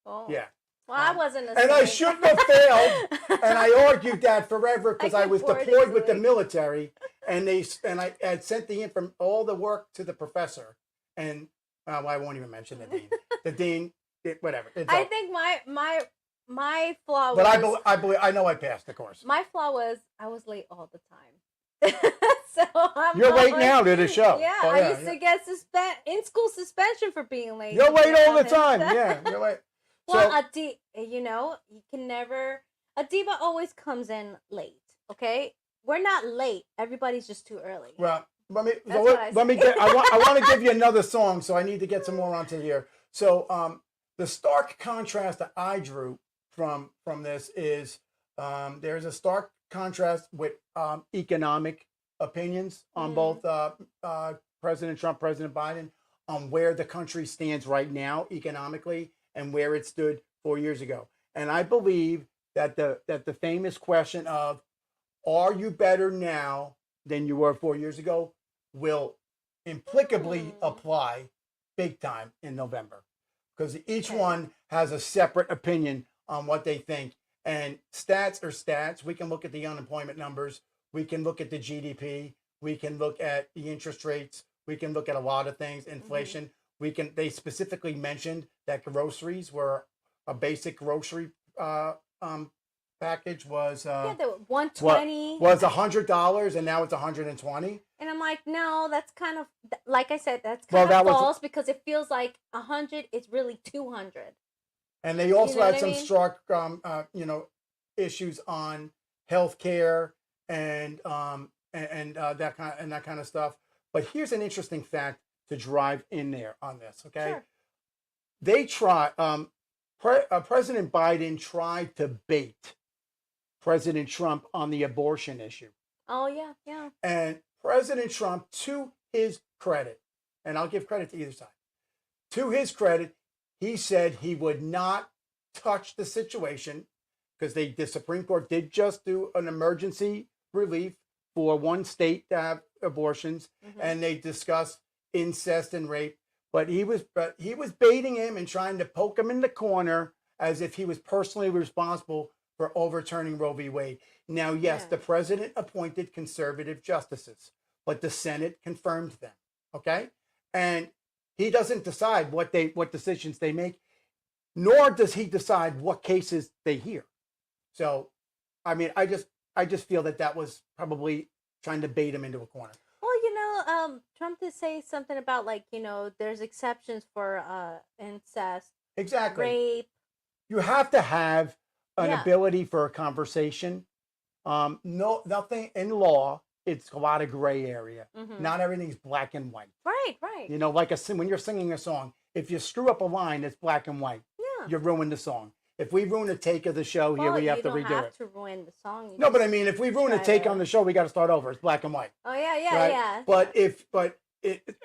Oh. Yeah. Well, I wasn't. And I shouldn't have failed. And I argued that forever because I was deployed with the military, and I had sent all the work to the professor, and well, I won't even mention the dean. The dean, whatever. I think my flaw was. But I know I passed the course. My flaw was I was late all the time. So you're late now to the show. Yeah, I used to get in school suspension for being late. You're late all the time. Yeah, you're late. Well, you know, you can never. A diva always comes in late. Okay, we're not late. Everybody's just too early. Well, let me get. I want to give you another song, so I need to get some more onto here. So, the stark contrast that I drew from this is there's a stark contrast with economic opinions on both President Trump, President Biden, on where the country stands right now economically and where it stood 4 years ago. And I believe that the famous question of are you better now than you were 4 years ago will implicably apply big time in November, because each one has a separate opinion on what they think. And stats are stats. We can look at the unemployment numbers. We can look at the GDP. We can look at the interest rates. We can look at a lot of things, inflation. They specifically mentioned that groceries were a basic grocery package was they were $120 was $100, and now it's $120. And I'm like, no, that's kind of like I said, that's kind of false, because it feels like 100 is really 200. And they also had some stark issues on healthcare and that kind of stuff. But here's an interesting fact to drive in there on this. Okay, sure. They President Biden tried to bait President Trump on the abortion issue. Oh yeah. And President Trump, to his credit, and I'll give credit to either side, to his credit, he said he would not touch the situation because the Supreme Court did just do an emergency relief for one state to have abortions, and they discussed incest and rape. But he was baiting him and trying to poke him in the corner as if he was personally responsible for overturning Roe v. Wade. Now, yes, the president appointed conservative justices, but the Senate confirmed them. Okay, and he doesn't decide what decisions they make, nor does he decide what cases they hear. So, I mean, I just feel that was probably trying to bait him into a corner. Well, you know, Trump did say something about, like, you know, there's exceptions for incest, exactly, rape. You have to have an ability for a conversation. Nothing in law. It's a lot of gray area. Not everything's black and white. Right. You know, like when you're singing a song, if you screw up a line, it's black and white. Yeah. You ruin the song. If we ruin a take of the show here, we have to redo it. You don't have to ruin the song. No, but I mean, if we ruin a take on the show, we got to start over. It's black and white. Oh yeah. But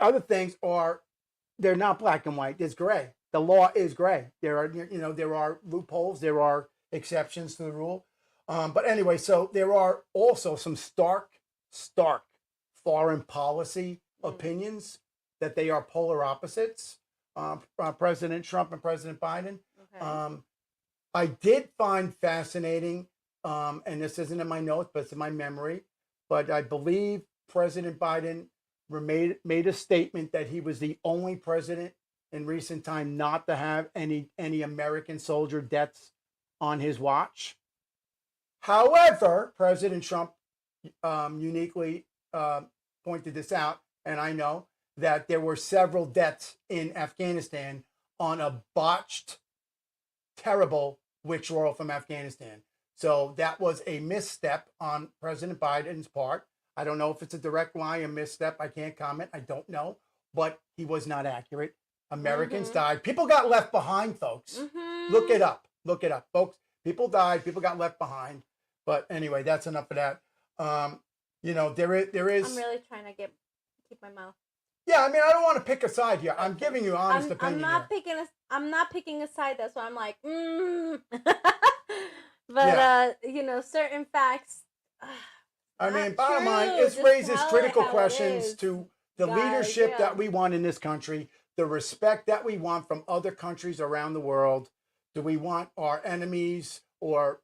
other things they're not black and white. It's gray. The law is gray. There are loopholes. There are exceptions to the rule. But anyway, so there are also some stark foreign policy opinions that they are polar opposites. President Trump and President Biden. Okay. I did find fascinating, and this isn't in my notes, but it's in my memory, but I believe President Biden made a statement that he was the only president in recent time not to have any American soldier deaths on his watch. However, President Trump uniquely pointed this out, and I know that there were several deaths in Afghanistan on a botched, terrible withdrawal from Afghanistan. So that was a misstep on President Biden's part. I don't know if it's a direct line, a misstep. I can't comment. I don't know. But he was not accurate. Americans died. People got left behind, folks. Look it up, folks. People died. People got left behind. But anyway, that's enough of that. There is. I'm really trying to keep my mouth Yeah, I mean, I don't want to pick a side here. I'm giving you honest opinion. I'm not picking a side. That's why I'm like, But certain facts. I mean, Not bottom line, true. it Just raises tell it critical how it questions is, to the guys, leadership yeah. that we want in this country, the respect that we want from other countries around the world. Do we want our enemies, or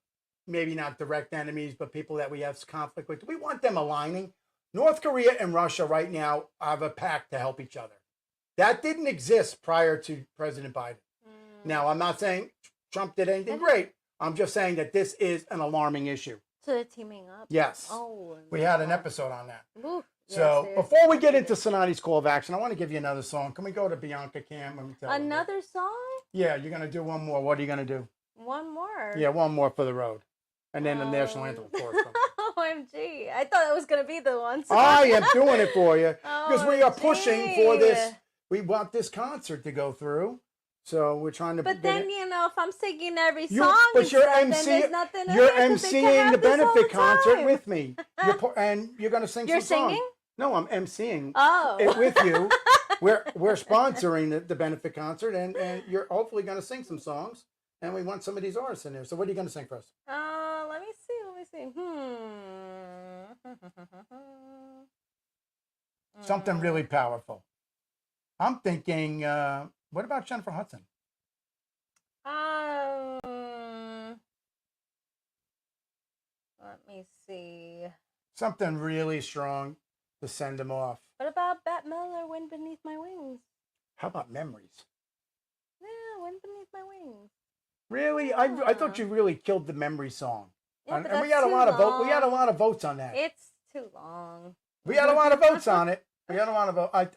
maybe not direct enemies, but people that we have conflict with? Do we want them aligning? North Korea and Russia right now have a pact to help each other. That didn't exist prior to President Biden. Now, I'm not saying Trump did anything great. I'm just saying that this is an alarming issue. So they're teaming up? Yes. Oh. We had an episode on that. Ooh, So yes, before we get into Cinotti's call of action, I want to give you another song. Can we go to Bianca Cam? Let me tell you. Another song? Yeah, you're going to do one more. What are you going to do? One more? Yeah, one more for the road. And then the national anthem, of course. OMG. I thought that was going to be the one. I am doing it for you because we are pushing for this. OMG. We want this concert to go through. So we're trying to. But then, if I'm singing every You- song, but you're then MC there's nothing in You're there 'cause they can emceeing have the this all benefit concert time. with me. And you're going to sing You're some songs. singing? No, I'm emceeing Oh. it with you. We're sponsoring the benefit concert, and you're hopefully going to sing some songs. And we want some of these artists in there. So what are you going to sing for us? Let me see. Something really powerful. I'm thinking, what about Jennifer Hudson? Let me see. Something really strong to send them off. What about Bette Miller, Wind Beneath My Wings? How about Memories? Yeah, Wind Beneath My Wings. Really? I thought you really killed the Memory song. Yeah, And but we had a that's lot too of vote. We had a long. lot of votes on that. It's too long. We had a lot of votes on it. We had a lot of votes.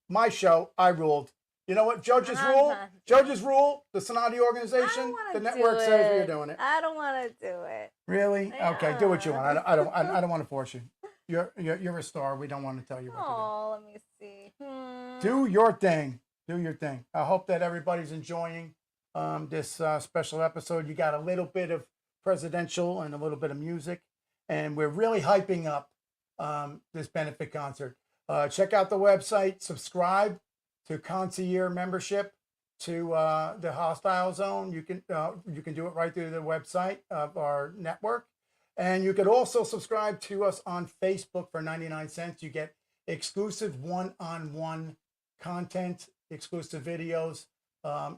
My show, I ruled. You know what? Judges rule. Judges rule. The Cinotti organization. The network says we're doing it. I don't want to do it. Really? Yeah. Okay, do what you want. I don't want to force you. You're a star. We don't want to tell you what Oh, let me see. to do. Do your thing. Do your thing. I hope that everybody's enjoying this special episode. You got a little bit of presidential and a little bit of music, and we're really hyping up this benefit concert. Check out the website. Subscribe to Concierge membership to the Hostile Zone. You can do it right through the website of our network, and you could also subscribe to us on Facebook for 99 cents. You get exclusive one-on-one content, exclusive videos,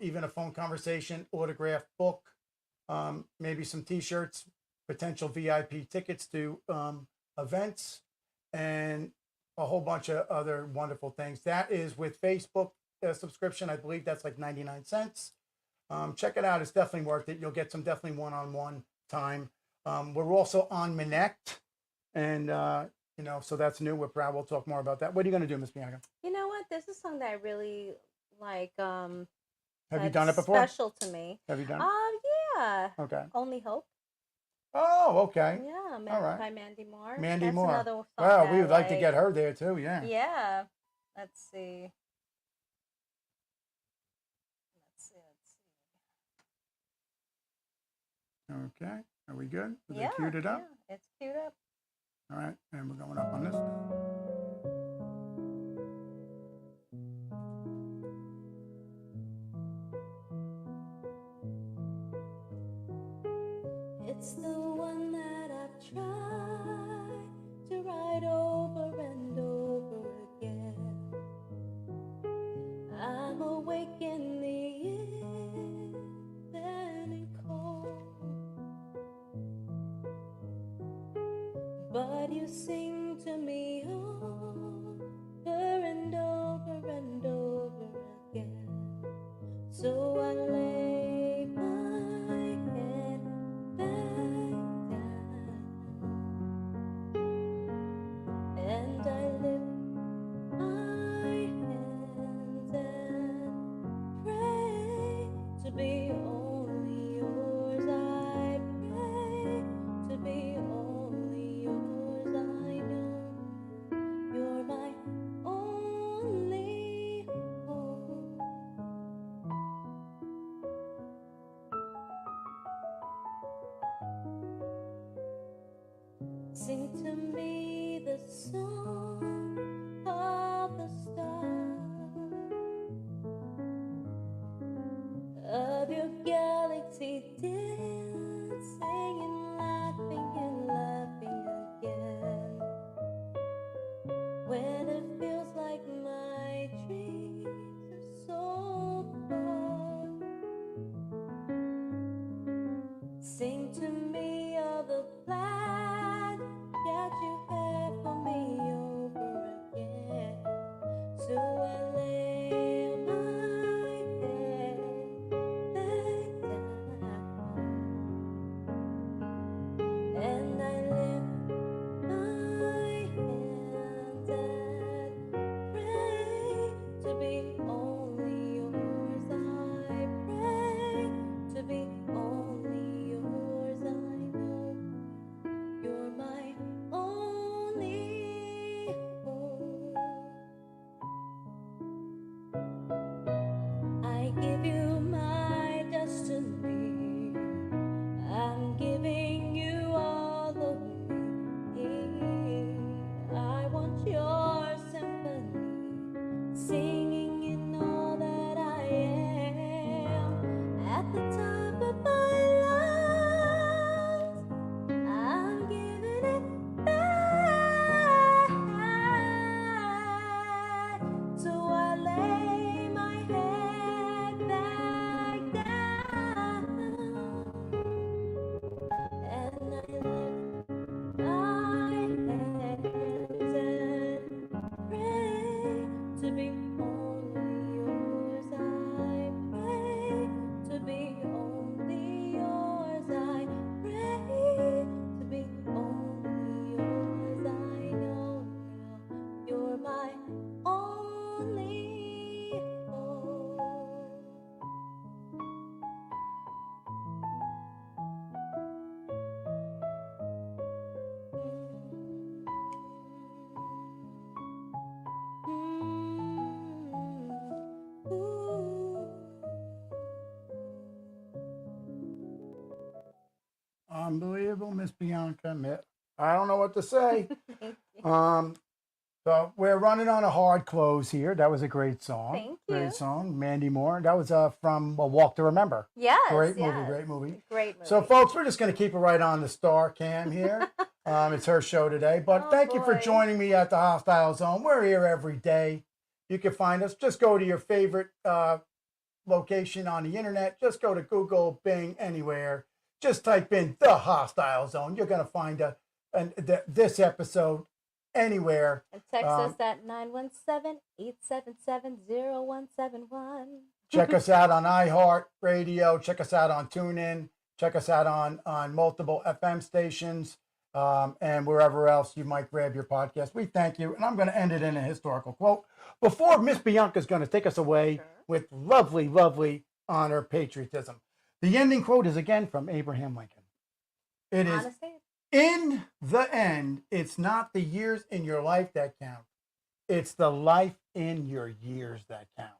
even a phone conversation, autographed book, maybe some T-shirts, potential VIP tickets to events, and a whole bunch of other wonderful things. That is with Facebook subscription. I believe that's like 99 cents. Check it out. It's definitely worth it. You'll get some definitely one-on-one time. We're also on Minect, and so that's new. We're proud. We'll talk more about that. What are you going to do, Miss Bianca? You know what? This is a song that I really like. Have you done it before? Special to me. Have you done it? Yeah. Okay. Only Hope. Oh, okay. Yeah, All right. by Mandy Moore. Mandy That's Moore. Another song Well, that we I would like to get her there too. Yeah. Yeah. Let's see. Okay. Are we good? Is Yeah. it queued it up? Yeah, it's queued up. All right. And we're going up on this. It's the one that I've tried to write over and over again. I'm awake in the evening cold, but you sing to me over and over and over again. So I lay my head back down and I lift my hands and pray to be only yours. I pray to be only yours. I know you're my only hope. Sing to me the song of the stars. dancing and laughing again. When it feels like my dreams are so far, sing to me of the plan that you have for me over again. So I lay my head back down and I lift my hands and pray to be only yours. I pray to be only yours. I know you're my only hope. I give you my destiny. I'm giving you all of me. I want your symphony, singing in all that I am. At the top of my lungs, I'm giving it back. So I lay my head back down and I lift my hands and pray to be only yours. I pray to be only yours. I pray to be only yours. I know now you're my only hope. Unbelievable, Miss Bianca. I don't know what to say. Thank you. So we're running on a hard close here. That was a great song. Thank Great you. song. Mandy Moore. That was from Walk to Remember. Yes. Great movie, yes. great movie. Great movie. So, folks, we're just going to keep it right on the star cam here. It's her show today. But Oh, thank you for boy. joining me at the Hostile Zone. We're here every day. You can find us. Just go to your favorite location on the internet. Just go to Google, Bing, anywhere. Just type in the Hostile Zone. You're going to find this episode anywhere. And text us at 917-877-0171. Check us out on iHeart Radio. Check us out on TuneIn. Check us out on multiple FM stations and wherever else you might grab your podcast. We thank you. And I'm going to end it in a historical quote before Miss Bianca is going to take us away with lovely, lovely honor patriotism. The ending quote is again from Abraham Lincoln. It is, in the end, it's not the years in your life that count. It's the life in your years that count.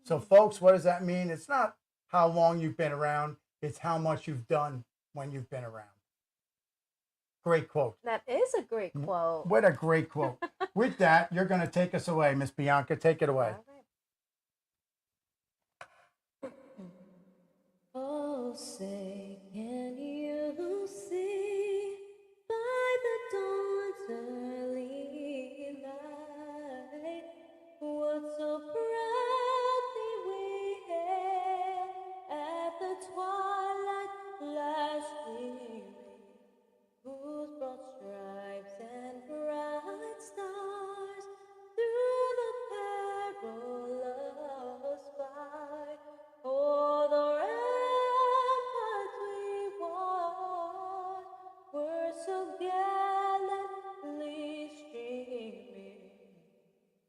So, folks, what does that mean? It's not how long you've been around. It's how much you've done when you've been around. Great quote. That is a great quote. What a great quote. With that, you're going to take us away, Miss Bianca. Take it away. All right. Oh, say, can you see by the dawn's early light what so proudly we hailed at the twilight last gleaming, whose broad stripes and bright stars through the perilous fight o'er the ramparts we watched were so gallantly streaming,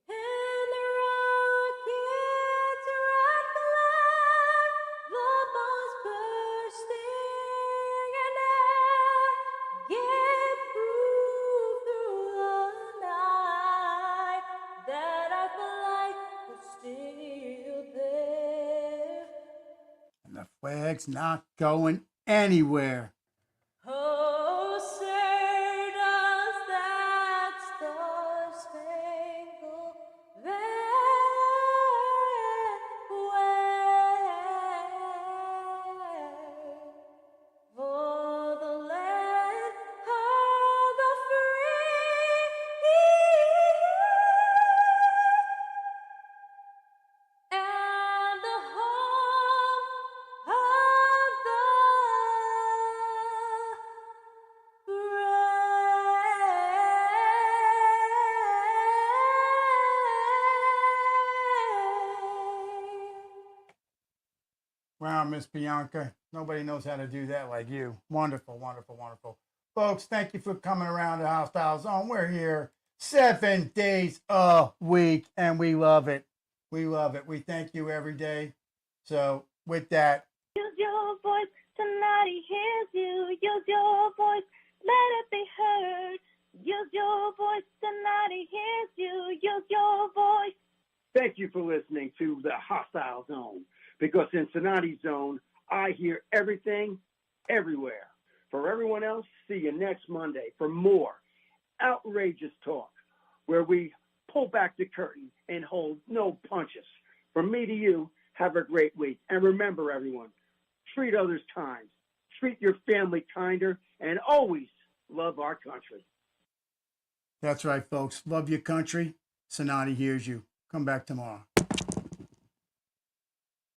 and the rockets' red glare, the bombs bursting in air, gave proof through the night that our flag was still there. And the flag's not going anywhere. Oh, say does that star-spangled banner Miss Bianca. Nobody knows how to do that like you. Wonderful, wonderful, wonderful. Folks, thank you for coming around the Hostile Zone. We're here 7 days a week, and we love it. We love it. We thank you every day. So with that, Use your voice, somebody hears you. Use your voice, let it be heard. Use your voice, somebody hears you. Use your voice. Thank you for listening to the Hostile Zone, because in Cinotti's zone, I hear everything, everywhere. For everyone else, see you next Monday for more outrageous talk, where we pull back the curtain and hold no punches. From me to you, have a great week. And remember, everyone, treat others kind, treat your family kinder, and always love our country. that's right, folks. Love your country. Cinotti hears you. Come back tomorrow.